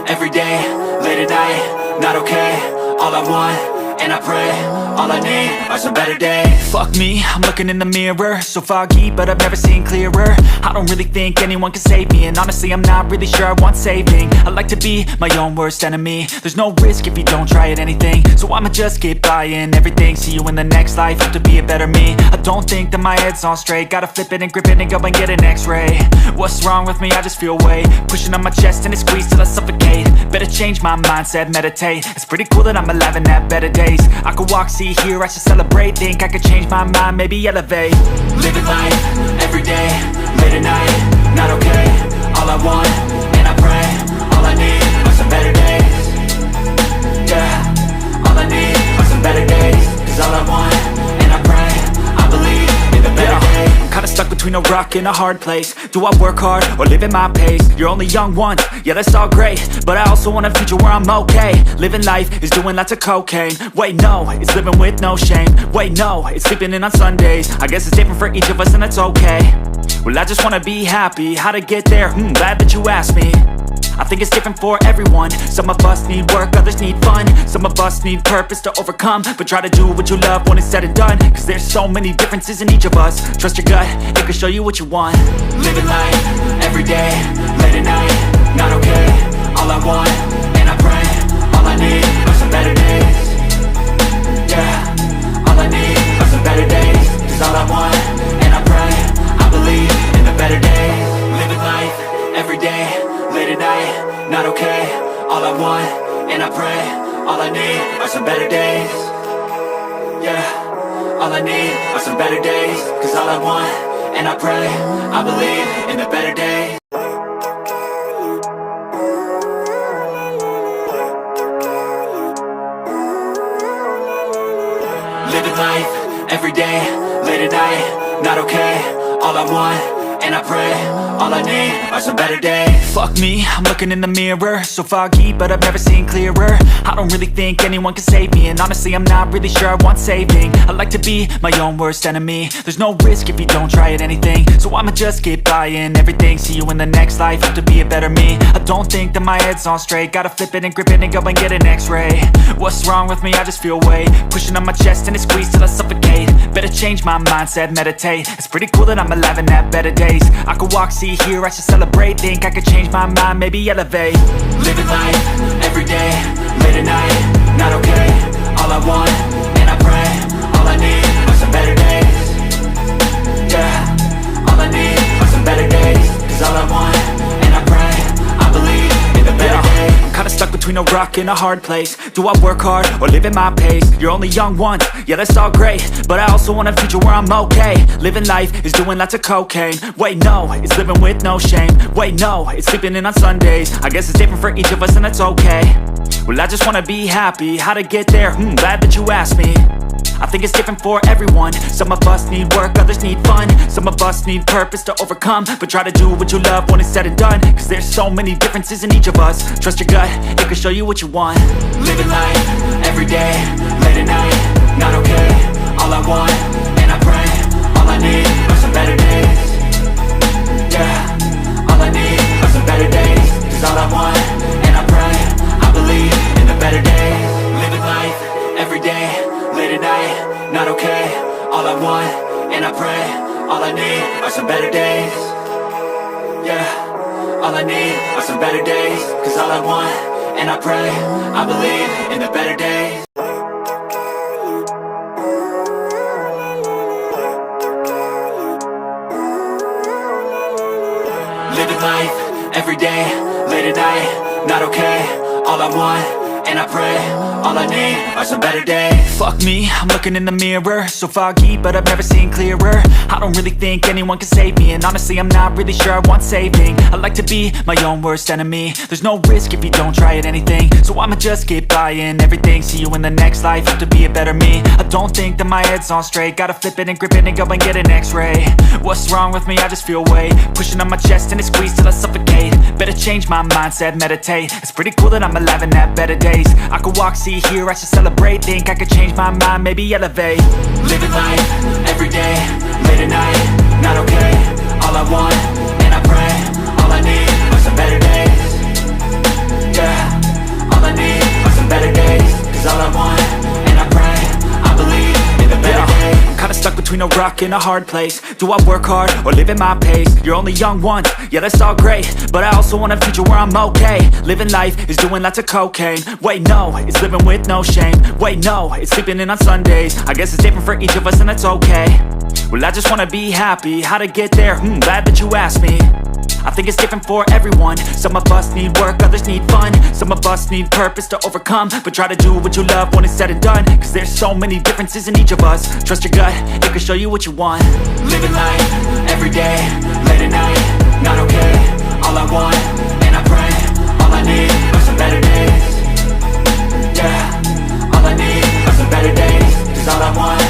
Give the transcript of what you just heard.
every day, late at night, not okay. All I want, and I pray, all I need are some better days. Fuck me, I'm looking in the mirror, so foggy, but I've never seen clearer. I don't really think anyone can save me, and honestly I'm not really sure I want saving. I like to be my own worst enemy. There's no risk if you don't try at anything, so I'ma just keep buying everything. See you in the next life, have to be a better me. I don't think that my head's on straight, gotta flip it and grip it and go and get an x-ray. What's wrong with me? I just feel weight pushing on my chest and it squeezes till I suffocate. Better change my mindset, meditate. It's pretty cool that I'm alive and have better days. I could walk, see, hear, I should celebrate. Think I could change my mind, maybe elevate. Living life, every day, late at night, not okay. All I want, and I pray, all I need are some better days. Yeah, all I need are some better days. Cause all I want, and I pray, I believe in the better days. I'm kinda stuck between a rock and a hard place. Do I work hard or live at my pace? You're only young once, yeah that's all great, but I also want a future where I'm okay. Living life is doing lots of cocaine. Wait no, it's living with no shame. Wait no, it's sleeping in on Sundays. I guess it's different for each of us and that's okay. Well I just wanna be happy, how to get there? Glad that you asked me. I think it's different for everyone. Some of us need work, others need fun. Some of us need purpose to overcome. But try to do what you love when it's said and done. Cause there's so many differences in each of us. Trust your gut, it can show you what you want. Living life, every day, late at night, not okay. All I want, and I pray, all I need are some better days. Yeah, all I need are some better days. Cause all I want, and I pray, I believe in the better days. Living life, every day, late at night, not okay. All I want, and I pray, all I need are some better days. Yeah, all I need are some better days. Cause all I want, and I pray, I believe in the better days. Living life, every day, late at night, not okay. All I want, and I pray, all I need are some better days. Fuck me, I'm looking in the mirror, so foggy, but I've never seen clearer. I don't really think anyone can save me, and honestly I'm not really sure I want saving. I like to be my own worst enemy. There's no risk if you don't try at anything, so I'ma just keep buying everything. See you in the next life, have to be a better me. I don't think that my head's on straight, gotta flip it and grip it and go and get an x-ray. What's wrong with me? I just feel weight pushing on my chest and it squeezes till I suffocate. Better change my mindset, meditate. It's pretty cool that I'm alive and have better days. I could walk, see, hear, I should celebrate. Think I could change my mind, maybe elevate. Living life, every day, late at night, not okay. All I want, and I pray, all I need are some better days. Yeah, all I need are some better days. Cause all I want, and I pray, I believe in the better days. I'm kinda stuck between a rock and a hard place. Do I work hard or live at my pace? You're only young once, yeah that's all great, but I also want a future where I'm okay. Living life is doing lots of cocaine. Wait no, it's living with no shame. Wait no, it's sleeping in on Sundays. I guess it's different for each of us and that's okay. Well I just wanna be happy, how to get there? Glad that you asked me. I think it's different for everyone. Some of us need work, others need fun. Some of us need purpose to overcome. But try to do what you love when it's said and done. Cause there's so many differences in each of us. Trust your gut, it can show you what you want. Living life, every day, late at night, not okay. All I want, and I pray, all I need are some better days. Yeah, all I need are some better days. Cause all I want, and I pray, I believe in the better days. Living life, every day, late at night, not okay. All I want, and I pray, all I need are some better days. Yeah, all I need are some better days. Cause all I want, and I pray, I believe in the better days. Living life, every day, late at night, not okay. All I want, and I pray, all I need are some better days. Fuck me, I'm looking in the mirror, so foggy, but I've never seen clearer. I don't really think anyone can save me, and honestly I'm not really sure I want saving. I like to be my own worst enemy. There's no risk if you don't try at anything, so I'ma just keep buying everything. See you in the next life, have to be a better me. I don't think that my head's on straight, gotta flip it and grip it and go and get an x-ray. What's wrong with me? I just feel weight pushing on my chest and it squeezes till I suffocate. Better change my mindset, meditate. It's pretty cool that I'm alive and have better days. I could walk, see, hear, I should celebrate. Think I could change my mind, maybe elevate. Living life, every day, late at night, not okay. All I want, and I pray, all I need are some better days. Yeah, I need are some better days. Cause all I want, and I pray, I believe in the better days. I'm kinda stuck between a rock and a hard place. Do I work hard or live at my pace? You're only young once, yeah that's all great, but I also want a future where I'm okay. Living life is doing lots of cocaine. Wait no, it's living with no shame. Wait no, it's sleeping in on Sundays. I guess it's different for each of us and that's okay. Well I just wanna be happy, how to get there? Glad that you asked me. I think it's different for everyone. Some of us need work, others need fun. Some of us need purpose to overcome. But try to do what you love when it's said and done. Cause there's so many differences in each of us. Trust your gut, it can show you what you want. Living life, everyday, late at night, not okay. All I want, and I pray, all I need are some better days. Yeah, all I need are some better days. Cause all I want,